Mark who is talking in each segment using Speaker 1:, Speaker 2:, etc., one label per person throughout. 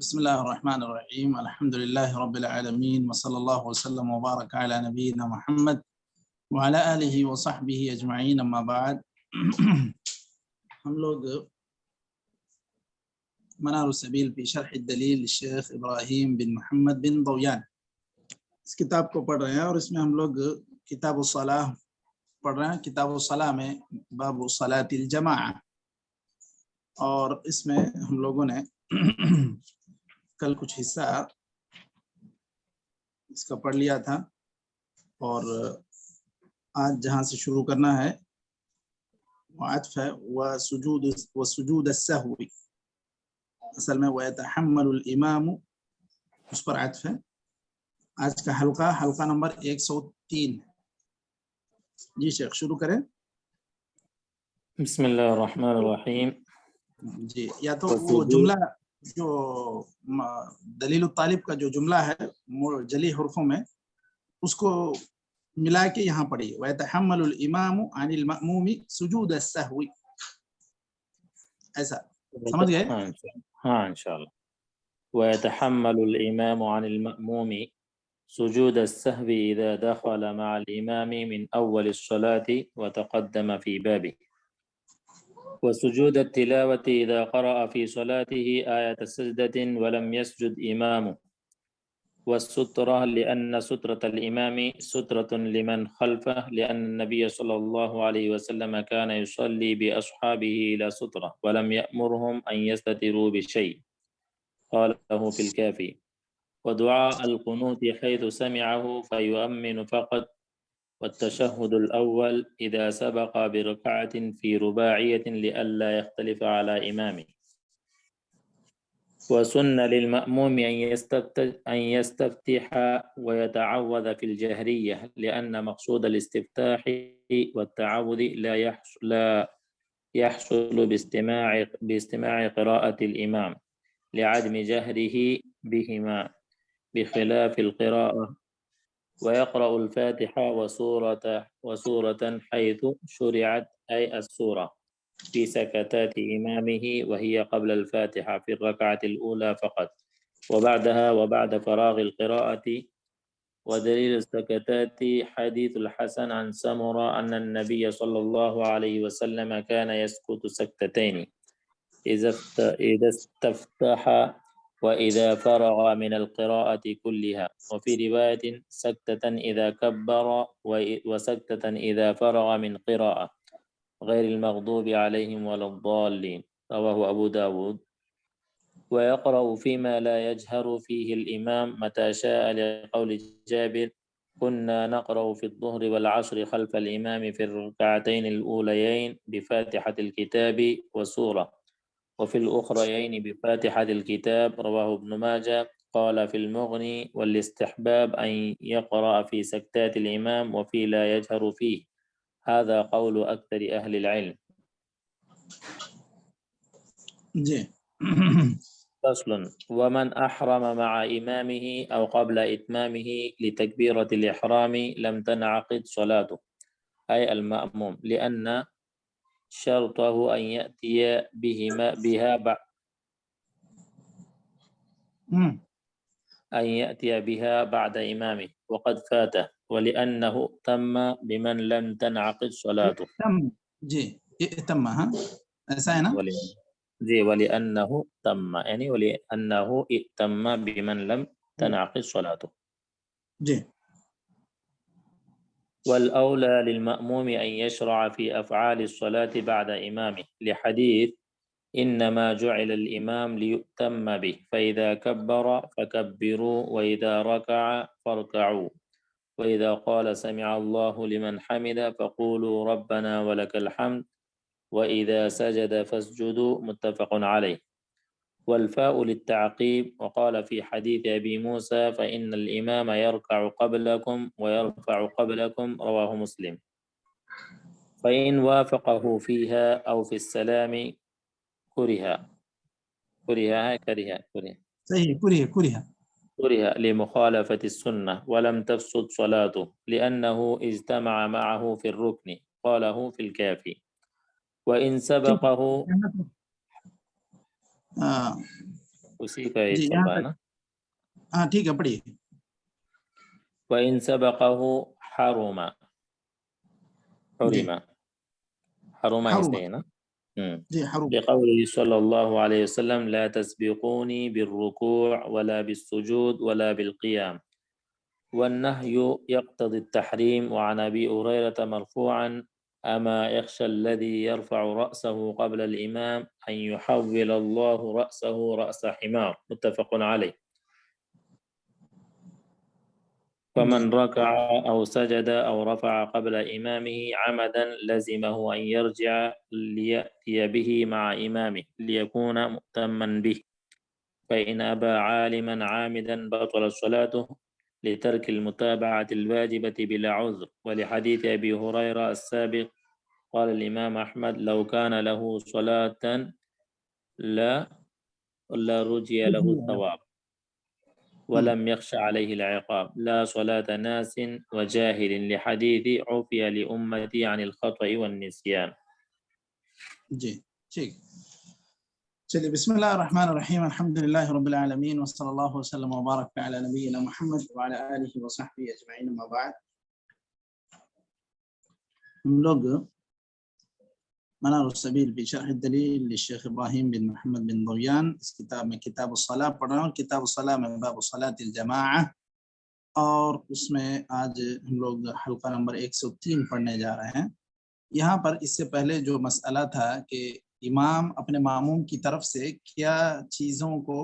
Speaker 1: بسم الله الرحمن الرحيم. الحمد لله رب العالمين وصلى الله وسلم وبارك على نبينا محمد وعلى آله وصحبه أجمعين. أما بعد ہم لوگ منار السبیل فی شرح الدلیل الشیخ ابراہیم بن محمد بن ضویان اس کتاب کو پڑھ رہے ہیں، اور اس میں ہم لوگ کتاب الصلاح پڑھ رہے ہیں۔ کتاب الصلاح میں باب صلاۃ الجماعہ، اور اس میں ہم لوگوں نے کل کچھ حصہ اس کا پڑھ لیا تھا، اور آج جہاں سے شروع کرنا ہے وہ عطف ہے وسجود السہو، اصل میں وَيَتَحَمَّلُ الْإِمَامُ اس پر عطف ہے۔ آج کا حلقہ نمبر 103 ہے۔ جی شیخ شروع کریں۔
Speaker 2: بسم اللہ الرحمن الرحیم۔
Speaker 1: جی، یا تو وہ جملہ جو دلیل الطالب کا جو جملہ ہے جلی حرفوں میں، اس کو ملا کے یہاں پڑھیے وَيَتَحَمَّلُ الْإِمَامُ عَنِ الْمَأْمُومِ سُجُودَ السَّهْوِ، ایسا سمجھ گئے؟
Speaker 2: ہاں انشاءاللہ۔ وَيَتَحَمَّلُ الْإِمَامُ عَنِ الْمَأْمُومِ سُجُودَ السَّهْوِ إِذَا دَخَلَ مَعَ الْإِمَامِ مِنْ أَوَّلِ الصَّلَاةِ وَتَقَدَّمَ فِي بَابِهِ، وسجود التلاوة إذا قرأ في صلاته آية سجدة ولم يسجد إمامه، والسترة لأن سترة الإمام سترة لمن خلفه، لأن النبي صلى الله عليه وسلم كان يصلي بأصحابه إلى سترة ولم يأمرهم أن يستتروا بشيء، قاله في الكافي. ودعاء القنوت حيث سمعه فيؤمن فقط، والتشهد الأول إذا سبق بركعة في رباعية لئلا يختلف على إمامه. وسن للمأموم أن يستفتح ويتعوذ في الجهرية، لأن مقصود الاستفتاح والتعوذ لا يحصل باستماع قراءة الإمام لعدم جهره بهما، بخلاف القراءة. ويقرأ الفاتحة وسورة حيث شرعت، أي السورة، في سكتات إمامه، وهي قبل الفاتحة في الركعة الأولى فقط، وبعدها وبعد فراغ القراءة. ودليل السكتات حديث الحسن عن سمرة أن النبي صلى الله عليه وسلم كان يسكت سكتتين إذا استفتح وإذا فرغ من القراءة كلها، وفي رواية سكتة إذا كبر وسكتة إذا فرغ من قراءة، غير المغضوب عليهم ولا الضالين، رواه أبو داود. ويقرأ فيما لا يجهر فيه الإمام متى شاء، لقول جابر: كنا نقرأ في الظهر والعصر خلف الإمام في الركعتين الأوليين بفاتحة الكتاب وسورة، وفي الأخريين بفاتحة الكتاب، رواه ابن ماجه. قال في المغني: والاستحباب أن يقرأ في سكتات الإمام وفي لا يجهر فيه، هذا قول أكثر أهل العلم.
Speaker 1: جی
Speaker 2: فصل: ومن أحرم مع إمامه أو قبل إتمامه لتكبيرة الإحرام لم تنعقد صلاته، أي المأموم، لأن شرطه أن يأتي بها بعد إمامه وقد فاته، ولأنه تم بمن لم تنعقد صلاته.
Speaker 1: جی اتم، ہاں ایسا ہے نا؟
Speaker 2: جی، ولأنه تم یعنی ولأنه اتم بمن لم تنعقد صلاته.
Speaker 1: جی
Speaker 2: والأولى للمأموم أن يشرع في أفعال الصلاة بعد إمامه، لحديث: إنما جعل الإمام ليؤتم به، فإذا كبر فكبروا، وإذا ركع فاركعوا، وإذا قال سمع الله لمن حمد فقولوا ربنا ولك الحمد، وإذا سجد فاسجدوا، متفق عليه. والفاء للتعقيب، وقال في حديث أبي موسى: فإن الإمام يركع قبلكم ويرفع قبلكم، رواه مسلم. فإن وافقه فيها أو في السلام كره لمخالفة السنة، ولم تفسد صلاته، لأنه اجتمع معه في الركن، قاله في الكافي. وإن سبقه اسی کا یہ
Speaker 1: جی
Speaker 2: چل
Speaker 1: یہاں
Speaker 2: رہا ہے
Speaker 1: تک،
Speaker 2: نا.
Speaker 1: ہاں ٹھیک ہے پڑھیے.
Speaker 2: وَإِن سَبَقَهُ حَرُمَ
Speaker 1: جی
Speaker 2: حرم
Speaker 1: حرم،
Speaker 2: ایسے ہے نا.
Speaker 1: جی حرم.
Speaker 2: لقوله صلى الله عليه وسلم لا تسبقوني بالركوع ولا بالسجود ولا بالقيام، والنهي يقتضي التحريم. وعن أبي هريرة مرفوعا أما يخشى الذي يرفع رأسه قبل الإمام أن يحول الله رأسه رأس حمار. متفق عليه. فمن ركع أو سجد أو رفع قبل إمامه عمدا لزمه أن يرجع ليأتي به مع إمامه ليكون مؤتما به، فإن أبى عالما عامدا بطلت صلاته لترك المتابعة الواجبة بلا عذر. ولحديث أبي هريرة السابق قال الإمام أحمد لو كان له صلاة لا رجي له الثواب ولم يخش عليه العقاب لا صلاة ناس وجاهل لحديث عفي لأمتي عن الخطأ والنسيان.
Speaker 1: جی ٹھیک. چلیے بسم اللہ الرحمن الرحیم، الحمد للہ رب العالمین وصلی اللہ وسلم وبارک علی نبینا محمد وعلی آلہ وصحبہ اجمعین. اما بعد، ہم لوگ منار السبیل بشرح الدلیل للشیخ ابراہیم بن محمد بن ضویان اس کتاب میں کتاب الصلاۃ پڑھ رہا ہوں. کتاب الصلاۃ میں باب صلاۃ الجماعہ، اور اس میں آج ہم لوگ حلقہ نمبر 103 پڑھنے جا رہے ہیں. یہاں پر اس سے پہلے جو مسئلہ تھا کہ امام اپنے ماموم کی طرف سے کیا چیزوں کو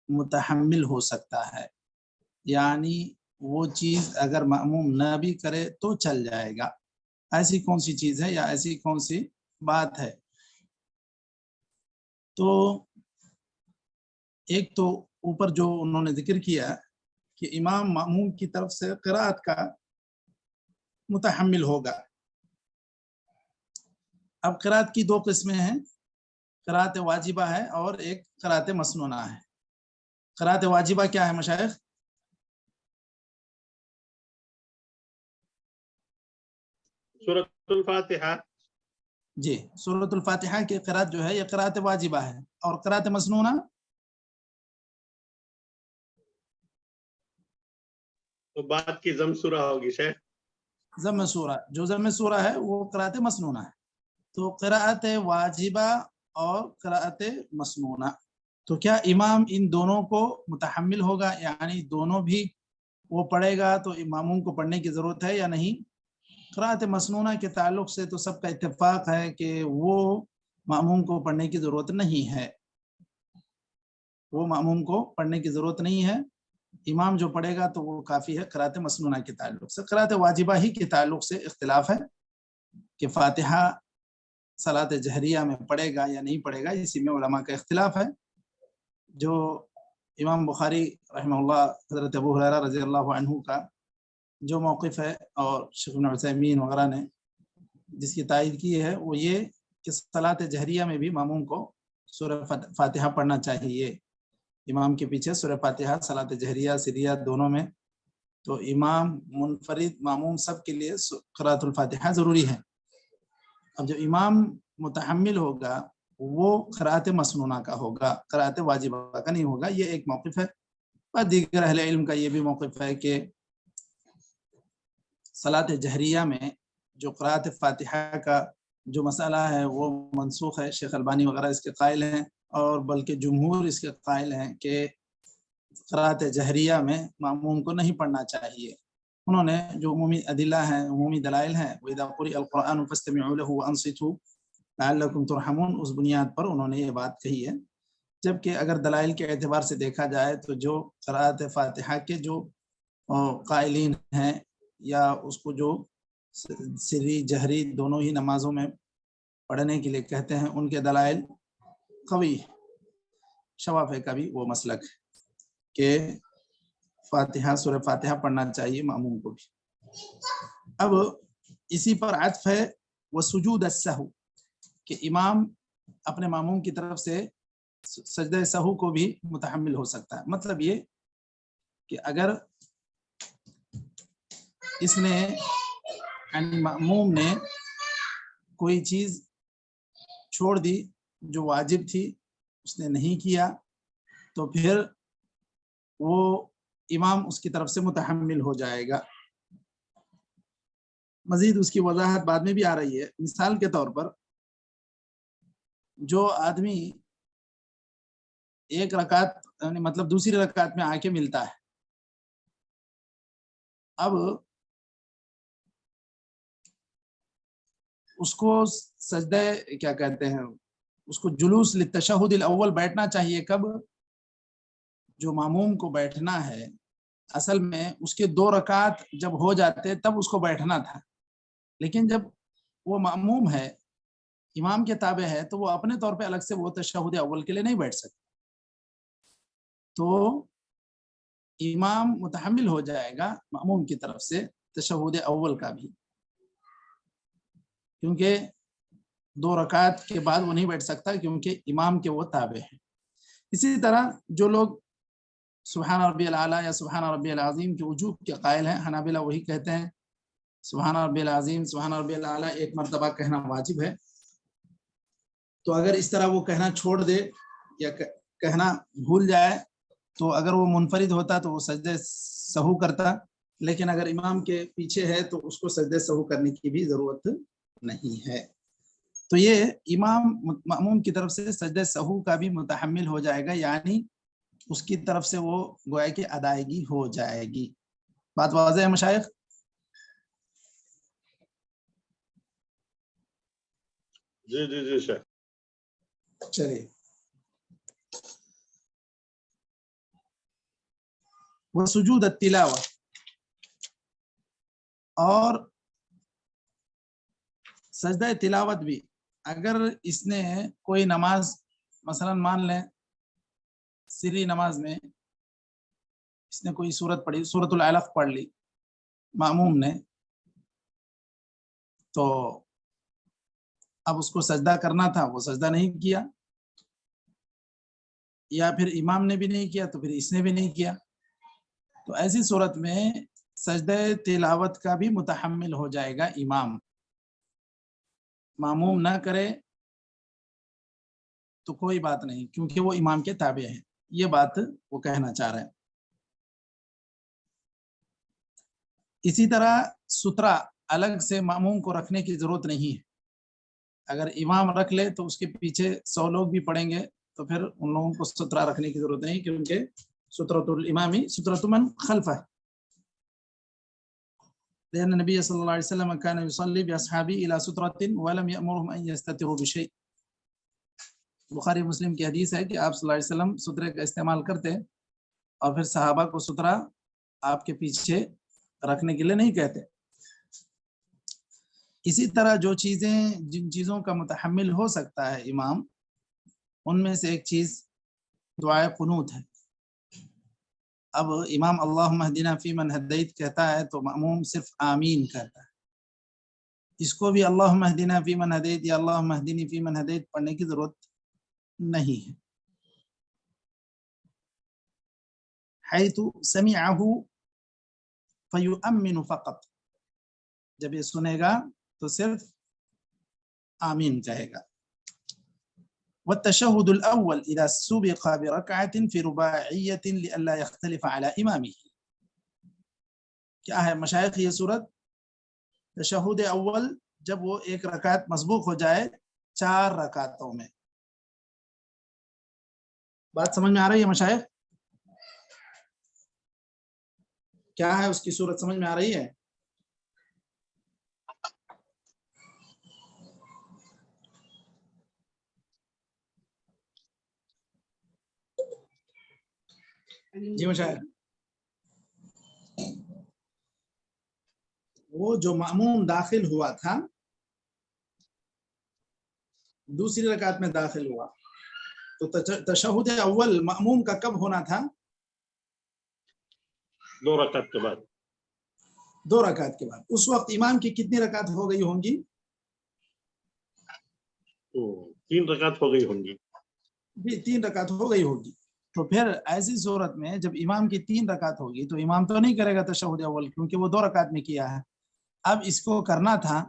Speaker 1: متحمل ہو سکتا ہے، یعنی وہ چیز اگر ماموم نہ بھی کرے تو چل جائے گا، ایسی کون سی چیز ہے یا ایسی کون سی بات ہے. تو ایک تو اوپر جو انہوں نے ذکر کیا کہ امام ماموم کی طرف سے قرات کا متحمل ہوگا. اب قرات کی دو قسمیں ہیں، قرات واجبہ ہے اور ایک قرات مسنونہ ہے. قرات واجبہ کیا ہے مشائخ؟
Speaker 3: سورۃ الفاتحہ.
Speaker 1: جی سورۃ الفاتحہ کی قرات جو ہے یہ قرات واجبہ ہے. اور قرات مسنونہ
Speaker 3: تو بعد کی ضم سورہ ہوگی شیخ.
Speaker 1: ضم سورہ، جو ضم سورہ ہے وہ قرات مسنونہ ہے. تو قرات واجبہ اور قرات مسنونہ، تو کیا امام ان دونوں کو متحمل ہوگا، یعنی دونوں بھی وہ پڑھے گا تو اماموں کو پڑھنے کی ضرورت ہے یا نہیں؟ قرات مسنونہ کے تعلق سے تو سب کا اتفاق ہے کہ وہ ماموم کو پڑھنے کی ضرورت نہیں ہے، وہ ماموم کو پڑھنے کی ضرورت نہیں ہے. امام جو پڑھے گا تو وہ کافی ہے. قرات مسنونہ کے تعلق سے، قرات واجبہ ہی کے تعلق سے اختلاف ہے کہ فاتحہ صلاۃ جہریہ میں پڑھے گا یا نہیں پڑھے گا، اسی میں علماء کا اختلاف ہے. جو امام بخاری رحمہ اللہ حضرت ابو ہریرہ رضی اللہ عنہ کا جو موقف ہے اور شیخ ابن عثیمین وغیرہ نے جس کی تائید کی ہے وہ یہ کہ صلاۃ جہریہ میں بھی ماموم کو سورہ فاتحہ پڑھنا چاہیے. امام کے پیچھے سورہ فاتحہ صلاۃ جہریہ سریہ دونوں میں، تو امام منفرد ماموم سب کے لیے قرات الفاتحہ ضروری ہے. اب جو امام متحمل ہوگا وہ قرات مسنونہ کا ہوگا، قرات واجبہ کا نہیں ہوگا. یہ ایک موقف ہے. اور دیگر اہل علم کا یہ بھی موقف ہے کہ صلاۃ جہریہ میں جو قرات فاتحہ کا جو مسئلہ ہے وہ منسوخ ہے. شیخ البانی وغیرہ اس کے قائل ہیں، اور بلکہ جمہور اس کے قائل ہیں کہ قرات جہریہ میں ماموم کو نہیں پڑھنا چاہیے. انہوں نے جو عمومی ادلہ ہیں، عمومی دلائل ہیں، وَإِذَا قُرِئَ الْقُرْآنُ فَاسْتَمِعُوا لَهُ وَأَنصِتُوا لَعَلَّكُمْ تُرْحَمُونَ، اس بنیاد پر انہوں نے یہ بات کہی ہے. جبکہ اگر دلائل کے اعتبار سے دیکھا جائے تو جو قرات فاتحہ کے جو قائلین ہیں یا اس کو جو سری جہری دونوں ہی نمازوں میں پڑھنے کے لیے کہتے ہیں، ان کے دلائل قوی. شوافی کا بھی وہ مسلک ہے کہ فاتحہ سورہ فاتحہ پڑھنا چاہیے ماموم کو بھی. اب اسی پر عطف ہے وسجود السہو، کہ امام اپنے ماموم کی طرف سے سجدہ سہو کو بھی متحمل ہو سکتا ہے. مطلب یہ کہ اگر اس نے یعنی ماموم نے کوئی چیز چھوڑ دی جو واجب تھی، اس نے نہیں کیا، تو پھر وہ امام اس کی طرف سے متحمل ہو جائے گا. مزید اس کی وضاحت بعد میں بھی آ رہی ہے. مثال کے طور پر جو آدمی ایک رکعت یعنی مطلب دوسری رکعت میں آ کے ملتا ہے, اب اس کو سجدہ کیا کہتے ہیں, اس کو جلوس للتشہد الاول بیٹھنا چاہیے. کب؟ جو ماموم کو بیٹھنا ہے اصل میں اس کے 2 رکعت جب ہو جاتے تب اس کو بیٹھنا تھا, لیکن جب وہ ماموم ہے, امام کے تابع ہے, تو وہ اپنے طور پہ الگ سے وہ تشہد اول کے لیے نہیں بیٹھ سکتا. تو امام متحمل ہو جائے گا ماموم کی طرف سے تشہد اول کا بھی, کیونکہ 2 رکعت کے بعد وہ نہیں بیٹھ سکتا کیونکہ امام کے وہ تابع ہیں. اسی طرح جو لوگ سبحان ربی الاعلیٰ یا سبحان ربی العظیم کے وجوب کے قائل ہیں, حنابلہ وہی کہتے ہیں سبحان ربی العظیم سبحان ربی الاعلیٰ 1 مرتبہ کہنا واجب ہے. تو اگر اس طرح وہ کہنا چھوڑ دے یا کہنا بھول جائے تو اگر وہ منفرد ہوتا تو وہ سجدہ سہو کرتا, لیکن اگر امام کے پیچھے ہے تو اس کو سجدہ سہو کرنے کی بھی ضرورت نہیں ہے. تو یہ امام مأموم کی طرف سے سجدہ سہو کا بھی متحمل ہو جائے گا, یعنی اس کی طرف سے وہ گویا کہ ادائیگی ہو جائے گی. بات واضح ہے مشائخ؟
Speaker 3: جی جی جی شیخ.
Speaker 1: چلیے, وہ سجود التلاوہ, اور سجدہ تلاوت بھی اگر اس نے کوئی نماز مثلا مان لیں سری نماز میں اس نے کوئی سورت پڑھی, سورۃ العلق پڑھ لی مأموم نے, تو اب اس کو سجدہ کرنا تھا, وہ سجدہ نہیں کیا, یا پھر امام نے بھی نہیں کیا تو پھر اس نے بھی نہیں کیا, تو ایسی صورت میں سجدہ تلاوت کا بھی متحمل ہو جائے گا امام. ماموم نہ کرے تو کوئی بات نہیں کیونکہ وہ امام کے تابع ہیں, یہ بات وہ کہنا چاہ رہے ہیں. اسی طرح سترہ الگ سے ماموم کو رکھنے کی ضرورت نہیں ہے. اگر امام رکھ لے تو اس کے پیچھے 100 لوگ بھی پڑھیں گے تو پھر ان لوگوں کو سترہ رکھنے کی ضرورت نہیں, کیونکہ سترۃ الامام سترۃ من خلفہ, لأن النبي صلى الله عليه وسلم كان يصلي بأصحابه إلى سترة ولم يأمرهم أن يستتروا بشيء. بخاری مسلم کی حدیث ہے کہ آپ صلی اللہ علیہ وسلم سترے کا استعمال کرتے اور پھر صحابہ کو سترہ آپ کے پیچھے رکھنے کے لیے نہیں کہتے. اسی طرح جو چیزیں جن چیزوں کا متحمل ہو سکتا ہے امام, ان میں سے ایک چیز دعائے قنوت ہے. اب امام اللہم اہدنا فیمن ہدیت کہتا ہے تو مأموم صرف آمین کہتا ہے, اس کو بھی اللہم اہدنا فیمن ہدیت یا اللہم اہدنی فیمن ہدیت پڑھنے کی ضرورت نہیں ہے. حیث سمعہ فیؤمن فقط, جب یہ سنے گا تو صرف آمین کہے گا. والتشهد الأول إذا سبق بركعة في رباعية لئلا يختلف على إمامه. کیا ہے مشائخ یہ صورت؟ تشہد اول جب وہ 1 رکعت مسبوق ہو جائے 4 رکعتوں میں. بات سمجھ میں آ رہی ہے مشائخ؟ کیا ہے اس کی صورت سمجھ میں آ رہی ہے؟ جی مشاہد, وہ جو مأموم داخل ہوا تھا دوسری رکعت میں داخل ہوا تو تشہد اول مأموم کا کب ہونا تھا؟
Speaker 3: 2 رکعت کے بعد.
Speaker 1: 2 رکعت کے بعد. اس وقت امام کی کتنی رکعت ہو گئی ہوں گی؟
Speaker 3: 3 رکعت ہو گئی ہوں گی.
Speaker 1: جی 3 رکعت ہو گئی ہوگی. تو پھر ایسی صورت میں جب امام کی 3 رکعت ہوگی تو امام تو نہیں کرے گا تشہد اول, کیونکہ وہ 2 رکعت میں کیا ہے. اب اس کو کرنا تھا,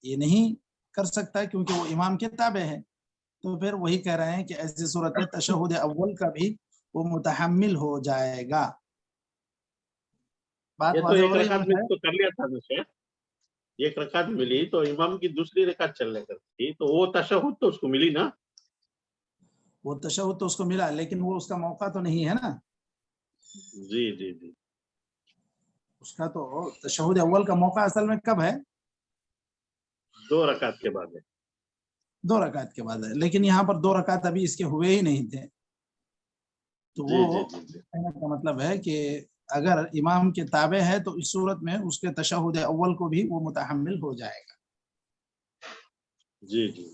Speaker 1: یہ نہیں کر سکتا کیونکہ وہ امام کے تابع ہے. تو پھر وہی کہہ رہے ہیں کہ ایسی صورت میں تشہد اول کا بھی وہ متحمل ہو جائے گا. بات
Speaker 3: یہ تو
Speaker 1: واضح
Speaker 3: ایک
Speaker 1: ہو رہی
Speaker 3: رکعت میں
Speaker 1: ہے؟
Speaker 3: تو کر لیا تھا شیخ. ایک رکعت ملی تو امام کی دوسری رکعت چلنے کرتی تو وہ تشہد تو اس کو ملی نا.
Speaker 1: وہ تشہد تو اس کو ملا لیکن وہ اس کا موقع تو نہیں ہے نا.
Speaker 3: جی جی جی
Speaker 1: اس کا تو تشہد اول کا موقع اصل میں کب ہے؟
Speaker 3: 2 رکعت کے بعد ہے.
Speaker 1: 2 رکعت کے بعد ہے. لیکن یہاں پر 2 رکعت ابھی اس کے ہوئے ہی نہیں تھے. تو
Speaker 3: جی
Speaker 1: وہ
Speaker 3: جی جی جی
Speaker 1: کہنے کا مطلب ہے کہ اگر امام کے تابع ہے تو اس صورت میں اس کے تشہد اول کو بھی وہ متحمل ہو جائے گا.
Speaker 3: جی جی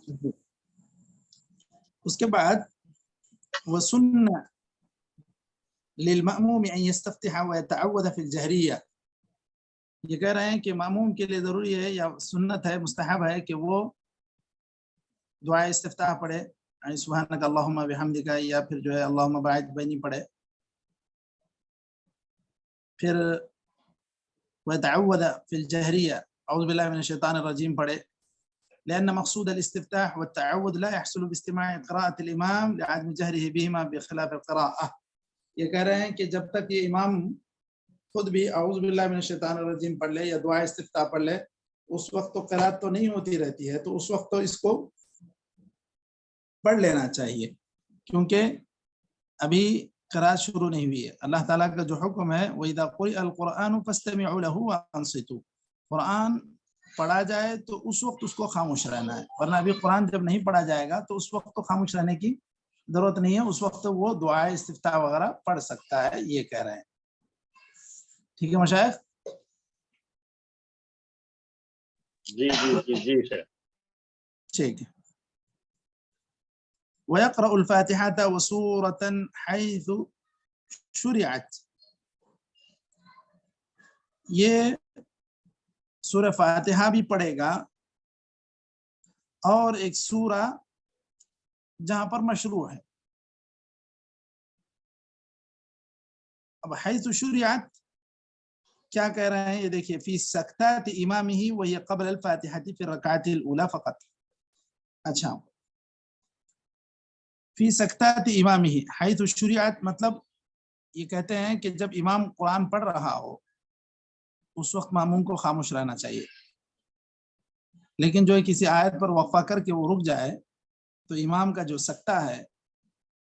Speaker 1: اس کے بعد وسن للمأموم ان يستفتح ويتعوذ في الجهرية. یہ کہہ رہے ہیں کہ مأموم کے لیے ضروری ہے یا سنت ہے مستحب ہے کہ وہ دعا استفتاح پڑھے یعنی سبحانک اللہم بحمدک یا پھر جو ہے اللہم باعث بینی پڑھے. پھر ويتعوذ في الجهرية اعوذ باللہ من الشیطان الرجیم پڑھے. لأن مقصود الاستفتاح والتعوذ لا يحصل باستماع قراءة الإمام لعدم جهره بهما بخلاف القراءة. یہ کہہ رہے ہیں کہ جب تک یہ امام خود بھی اعوذ باللہ من الشیطان الرجیم پڑھ لے یا دعا استفتاح پڑھ لے اس وقت تو قرات تو نہیں ہوتی رہتی ہے. تو اس وقت تو اس کو پڑھ لینا چاہیے کیونکہ ابھی قرات شروع نہیں ہوئی ہے. اللہ تعالیٰ کا جو حکم ہے وَإِذَا قُرِئَ الْقُرْآنُ فَاسْتَمِعُوا لَهُ وَأَنصِتُوا. قرآن پڑھا جائے تو اس وقت اس کو خاموش رہنا ہے. ورنہ ابھی قرآن جب نہیں پڑھا جائے گا تو اس وقت تو خاموش رہنے کی ضرورت نہیں ہے. اس وقت وہ دعائے استفتاح وغیرہ پڑھ سکتا ہے. یہ کہہ رہے ہیں. ٹھیک ہے مشائخ؟
Speaker 3: جی جی جی جی سر.
Speaker 1: ٹھیک ہے. وَيَقْرَأُ الْفَاتِحَةَ وَسُورَةً حَيْثُ شُرِعَتْ. یہ سورہ فاتحہ بھی پڑھے گا اور ایک سورہ جہاں پر مشروع ہے. اب حیث شریعت کیا کہہ رہے ہیں یہ دیکھیے. فی سکتات امامہ وہی قبل الفاتحہ فی الرکعۃ الاولی فقط. اچھا فی سکتات امامہ حیث شریعت مطلب یہ کہتے ہیں کہ جب امام قرآن پڑھ رہا ہو اس وقت ماموم کو خاموش رہنا چاہیے. لیکن جو کسی آیت پر وقفہ کر کے وہ رک جائے تو امام کا جو سکتہ ہے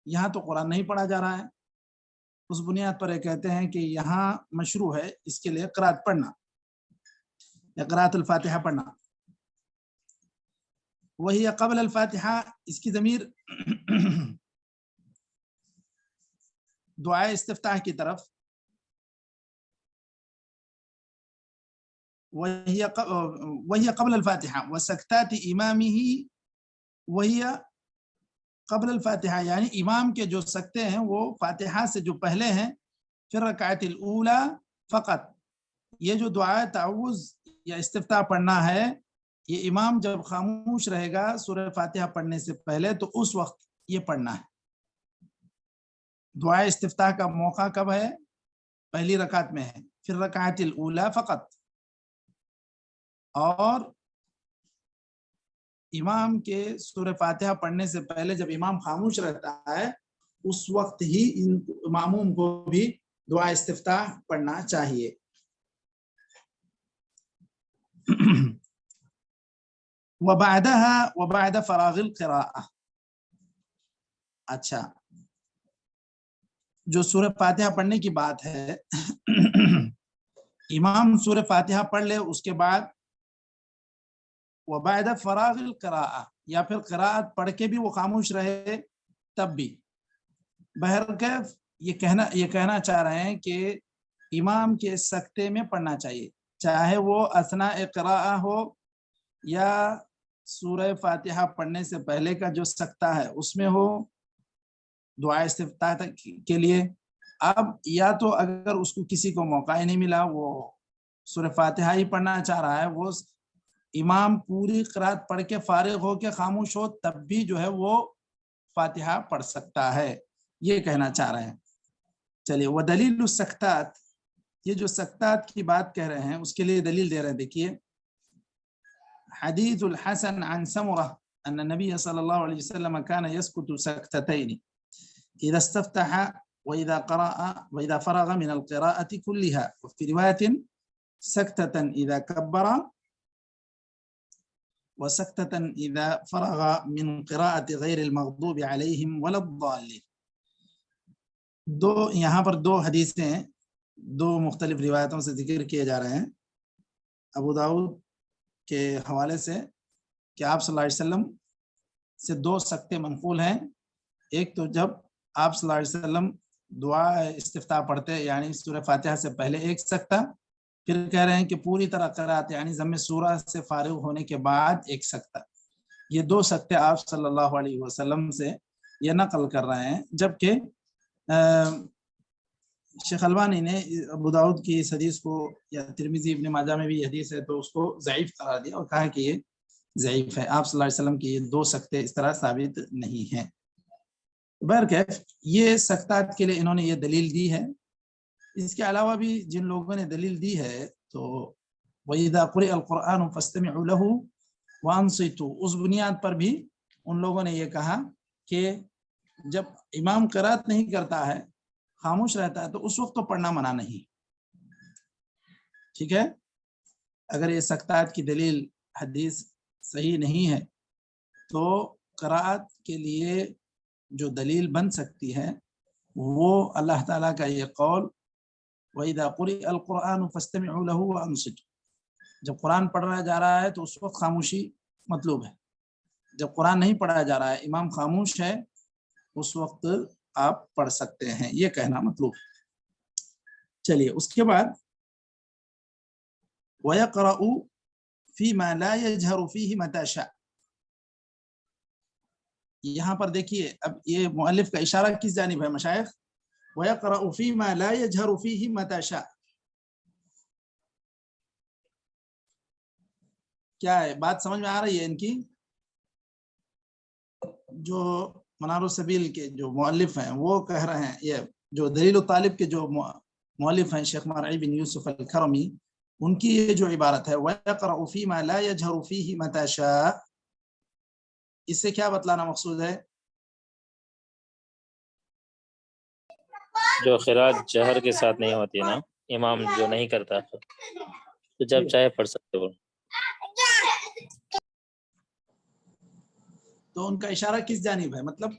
Speaker 1: یہاں تو قرآن نہیں پڑھا جا رہا ہے. اس بنیاد پر یہ کہتے ہیں کہ یہاں مشروع ہے اس کے لیے قرات پڑھنا یا قرات الفاتحہ پڑھنا. وہی قبل الفاتحہ اس کی ضمیر دعائے استفتاح کی طرف. وہی قبل الفاتحہ وسکتات امامہ وہی قبل الفاتحہ یعنی امام کے جو سکتے ہیں وہ فاتحہ سے جو پہلے ہیں پھر رکعت الاولی فقط. یہ جو دعائے تعوذ یا استفتاح پڑھنا ہے یہ امام جب خاموش رہے گا سورہ فاتحہ پڑھنے سے پہلے تو اس وقت یہ پڑھنا ہے. دعائے استفتاح کا موقع کب ہے؟ پہلی رکعت میں ہے. پھر رکعت الاولی فقط. اور امام کے سورہ فاتحہ پڑھنے سے پہلے جب امام خاموش رہتا ہے اس وقت ہی معموم کو بھی دعا استفتاح پڑھنا چاہیے. وبعد فراغ القراءة. اچھا جو سورہ فاتحہ پڑھنے کی بات ہے امام سورہ فاتحہ پڑھ لے اس کے بعد وبعد فراغ القراءة یا پھر قراءت پڑھ کے بھی وہ خاموش رہے تب بھی. بہرکیف یہ کہنا چاہ رہے ہیں کہ امام کے سکتے میں پڑھنا چاہیے چاہے وہ اثناء قراءہ ہو یا سورہ فاتحہ پڑھنے سے پہلے کا جو سکتہ ہے اس میں ہو دعا استفتاح کے لیے. اب یا تو اگر اس کو کسی کو موقع ہی نہیں ملا وہ سورہ فاتحہ ہی پڑھنا چاہ رہا ہے وہ امام پوری قرات پڑھ کے فارغ ہو کے خاموش ہو تب بھی جو ہے وہ فاتحہ پڑھ سکتا ہے. یہ کہنا چاہ رہے ہیں. چلیے وہ دلیل السکتات یہ جو سکتات کی بات کہہ رہے ہیں اس کے لیے دلیل دے رہے ہیں. دیکھیے حدیث الحسن عن سمرہ ان النبی صلی اللہ علیہ وسلم كان يسكت سکتتين اذا استفتح وإذا فرغ من القراءة كلها، وفي رواية سكتة إذا كبر وسكتة إذا فرغ من قراءة غير المغضوب عليهم ولا الضالين. یہاں پر دو حدیثیں دو مختلف روایتوں سے ذکر کیے جا رہے ہیں ابو داؤد کے حوالے سے کہ آپ صلی اللہ علیہ وسلم سے دو سکتے منقول ہیں. ایک تو جب آپ صلی اللہ علیہ وسلم دعا استفتاح پڑھتے یعنی سورہ فاتحہ سے پہلے ایک سکتہ، پھر کہہ رہے ہیں کہ پوری طرح قرات یعنی ضم سورہ سے فارغ ہونے کے بعد ایک سکتہ. یہ دو سکتے آپ صلی اللہ علیہ وسلم سے یہ نقل کر رہے ہیں. جبکہ شیخ البانی نے ابو داؤد کی اس حدیث کو، یا ترمذی ابن ماجہ میں بھی یہ حدیث ہے تو اس کو ضعیف قرار دیا اور کہا کہ یہ ضعیف ہے. آپ صلی اللہ علیہ وسلم کی یہ دو سکتے اس طرح ثابت نہیں ہیں. بہرکیف یہ سکتات کے لیے انہوں نے یہ دلیل دی ہے. اس کے علاوہ بھی جن لوگوں نے دلیل دی ہے تو وَإِذَا قُرِئَ الْقُرْآنُ فَاسْتَمِعُوا لَهُ وَأَنصِتُوا، اس بنیاد پر بھی ان لوگوں نے یہ کہا کہ جب امام قرات نہیں کرتا ہے، خاموش رہتا ہے، تو اس وقت تو پڑھنا منع نہیں. ٹھیک ہے، اگر یہ سکتات کی دلیل حدیث صحیح نہیں ہے تو قرات کے لیے جو دلیل بن سکتی ہے وہ اللہ تعالیٰ کا یہ قول وَإِذَا قُرِئَ الْقُرْآنُ فَاسْتَمِعُوا لَهُ وَأَنصِتُوا، جب قرآن پڑھا جا رہا ہے تو اس وقت خاموشی مطلوب ہے. جب قرآن نہیں پڑھا جا رہا ہے، امام خاموش ہے، اس وقت آپ پڑھ سکتے ہیں، یہ کہنا مطلوب ہے. چلیے اس کے بعد وَيَقْرَأُ فِي مَا لَا يَجْهَرُ فِيهِ مَتَى شَاءَ. یہاں پر دیکھیے اب یہ مؤلف کا اشارہ کس جانب ہے مشائخ؟ وَيَقْرَأُ فِي مَا لَا يَجْهَرُ فِيهِ مَتَى شَاءَ. کیا ہے بات سمجھ میں آ رہی ہے ان کی؟ جو منار السبیل کے جو مؤلف ہیں وہ کہہ رہے ہیں، یہ جو دلیل الطالب کے جو مؤلف ہیں شیخ مرعی بن یوسف الکرمی، ان کی یہ جو عبارت ہے وَيَقْرَأُ فِي مَا لَا يَجْهَرُ فِيهِ مَتَى شَاءَ، اس سے کیا بتلانا مقصود ہے؟
Speaker 2: جو قرات جہر کے ساتھ نہیں ہوتی نا، امام جو نہیں کرتا تو جب چاہے پڑھ سکتے ہو.
Speaker 1: تو ان کا اشارہ کس جانب ہے؟ مطلب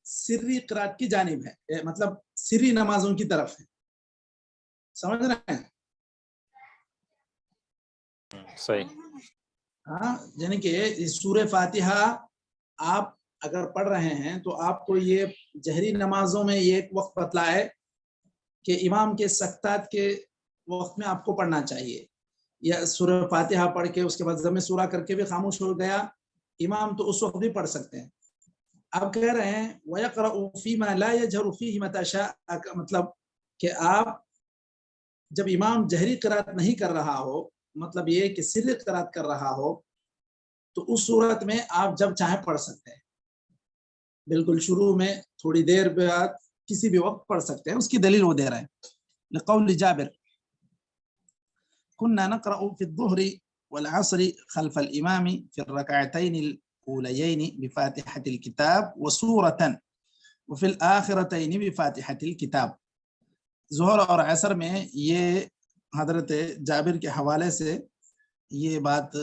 Speaker 1: سری قرات کی جانب ہے، مطلب سری نمازوں کی طرف ہے. سمجھ رہے ہیں؟
Speaker 2: صحیح.
Speaker 1: ہاں، یعنی کہ سورہ فاتحہ آپ اگر پڑھ رہے ہیں تو آپ کو یہ جہری نمازوں میں یہ ایک وقت بتلائے کہ امام کے سکتات کے وقت میں آپ کو پڑھنا چاہیے، یا سورہ فاتحہ پڑھ کے اس کے بعد ضم سورہ کر کے بھی خاموش ہو گیا امام تو اس وقت بھی پڑھ سکتے ہیں. آپ کہہ رہے ہیں وَيَقْرَأُ فِي مَا لَا يَجْهَرُ فِيهِ مَتَى شَاءَ، مطلب کہ آپ جب امام جہری قرات نہیں کر رہا ہو، مطلب یہ کہ سری قرات کر رہا ہو، تو اس صورت میں آپ جب چاہیں پڑھ سکتے ہیں. بالکل شروع میں تھوڑی دیر بعد کسی بھی وقت پڑھ سکتے ہیں. اس کی دلیل وہ دے رہے ہیں لقول جابر كنا نقرأ في الظهر والعصر خلف الإمام في الركعتين الأوليين بفاتحة الكتاب وسورة وفي الآخرتين بفاتحة الكتاب. ظہر اور عصر میں یہ حضرت جابر کے حوالے سے یہ بات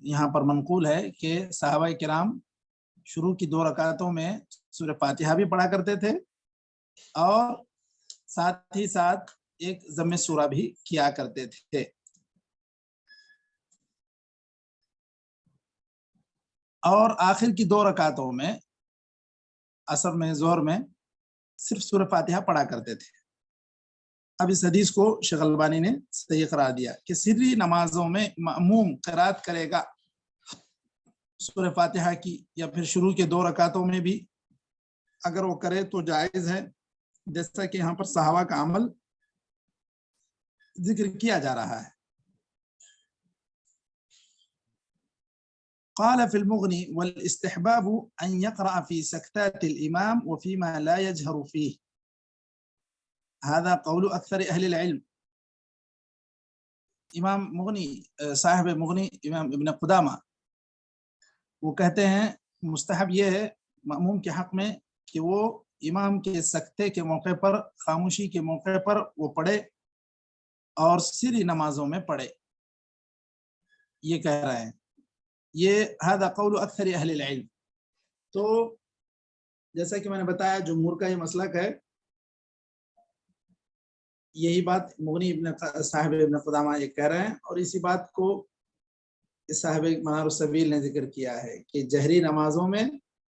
Speaker 1: یہاں پر منقول ہے کہ صحابہ کرام شروع کی 2 رکعتوں میں سورہ فاتحہ بھی پڑھا کرتے تھے اور ساتھ ہی ساتھ ایک ضم سورہ بھی کیا کرتے تھے. اور آخر کی 2 رکعتوں میں عصر میں ظہر میں صرف سورہ فاتحہ پڑھا کرتے تھے. اب اس حدیث کو شیخ البانی نے صحیح قرار دیا کہ سری نمازوں میں مأموم قرات کرے گا سورہ فاتحہ کی، یا پھر شروع کے 2 رکعتوں میں بھی اگر وہ کرے تو جائز ہے، جیسا کہ یہاں پر صحابہ کا عمل ذکر کیا جا رہا ہے. قال في المغني والاستحباب أن يقرأ في سكتات الإمام وفيما لا يجهر فيه. هذا قول أكثر أهل العلم. امام مغنی صاحب مغنی امام ابن قدامہ وہ کہتے ہیں مستحب یہ ہے مأموم کے حق میں کہ وہ امام کے سکتے کے موقع پر، خاموشی کے موقع پر وہ پڑھے اور سری نمازوں میں پڑھے، یہ کہہ رہے ہیں. یہ هذا قول اکثر اہل العلم. تو جیسا کہ میں نے بتایا جمہور کا یہ مسلک ہے، یہی بات مغنی صاحب ابن قدامہ یہ کہہ رہے ہیں، اور اسی بات کو صاحب منار السبیل نے ذکر کیا ہے کہ جہری نمازوں میں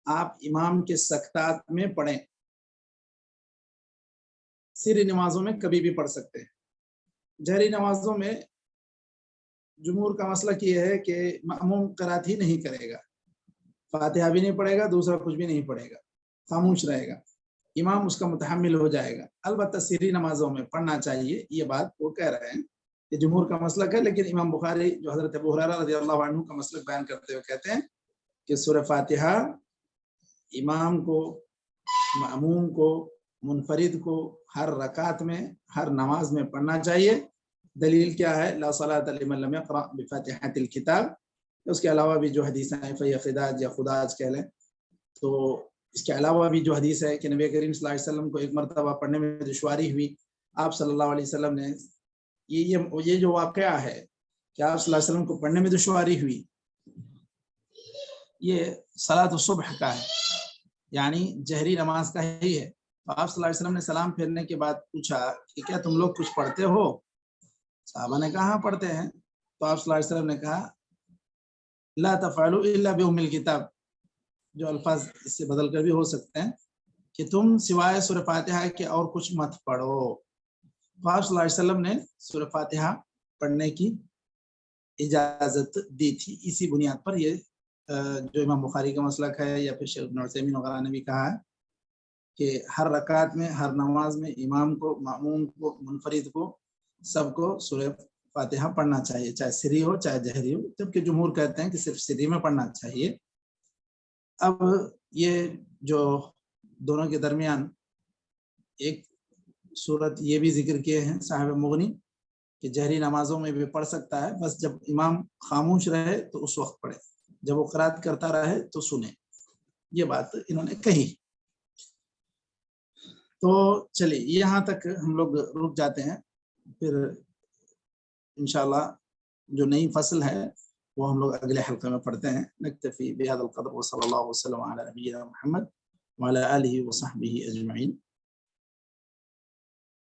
Speaker 1: آپ امام کے سکتات میں پڑھیں، سری نمازوں میں کبھی بھی پڑھ سکتے ہیں. جہری نمازوں میں جمہور کا مسئلہ یہ ہے کہ مأموم قرات ہی نہیں کرے گا، فاتحہ بھی نہیں پڑھے گا، دوسرا کچھ بھی نہیں پڑھے گا، خاموش رہے گا، امام اس کا متحمل ہو جائے گا. البتہ سری نمازوں میں پڑھنا چاہیے، یہ بات وہ کہہ رہے ہیں کہ جمہور کا مسلک ہے. لیکن امام بخاری جو حضرت ابو ہریرہ رضی اللہ عنہ کا مسلک بیان کرتے ہوئے کہتے ہیں کہ سورہ فاتحہ امام کو، مأموم کو، منفرد کو ہر رکعت میں، ہر نماز میں پڑھنا چاہیے. دلیل کیا ہے؟ لا صلاۃ لمن لم یقرأ بفاتحۃ الکتاب. اس کے علاوہ بھی جو حدیث ہیں فہی خداج یا خداج کہہ لیں، تو اس کے علاوہ بھی جو حدیث ہے کہ نبی کریم صلی اللہ علیہ وسلم کو ایک مرتبہ پڑھنے میں دشواری ہوئی، آپ صلی اللہ علیہ وسلم نے یہ جو واقعہ ہے کہ آپ صلی اللہ علیہ وسلم کو پڑھنے میں دشواری ہوئی، یہ صلاۃ الصبح کا ہے، یعنی جہری نماز کا ہی ہے. تو آپ صلی اللہ علیہ وسلم نے سلام پھیرنے کے بعد پوچھا کہ کیا تم لوگ کچھ پڑھتے ہو؟ صحابہ نے کہا ہاں پڑھتے ہیں. تو آپ صلی اللہ علیہ وسلم نے کہا لا تفعلوا الا بأم الکتاب، جو الفاظ اس سے بدل کر بھی ہو سکتے ہیں کہ تم سوائے سورہ فاتحہ کے اور کچھ مت پڑھو. تو آپ صلی اللہ علیہ وسلم نے سورہ فاتحہ پڑھنے کی اجازت دی تھی. اسی بنیاد پر یہ جو امام بخاری کا مسلک ہے یا پھر شیخ ابن عثیمین وغیرہ نے بھی کہا ہے کہ ہر رکعت میں، ہر نماز میں امام کو، مأموم کو، منفرد کو، سب کو سورہ فاتحہ پڑھنا چاہیے، چاہے سری ہو چاہے جہری ہو. جبکہ جمہور کہتے ہیں کہ صرف سری میں پڑھنا چاہیے. اب یہ جو دونوں کے درمیان ایک صورت یہ بھی ذکر کیے ہیں صاحب مغنی کہ جہری نمازوں میں بھی پڑھ سکتا ہے، بس جب امام خاموش رہے تو اس وقت پڑھے، جب وہ قرات کرتا رہے تو سنے. یہ بات انہوں نے کہی. تو چلیے یہاں تک ہم لوگ رک جاتے ہیں، پھر انشاءاللہ جو نئی فصل ہے وہ ہم لوگ اگلے حلقے میں پڑھتے ہیں. نکتفی بہذا القدر وصلی اللہ وسلم علی نبینا محمد وعلی آلہ وصحبہ اجمعین.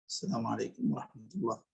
Speaker 1: السلام علیکم ورحمۃ اللہ.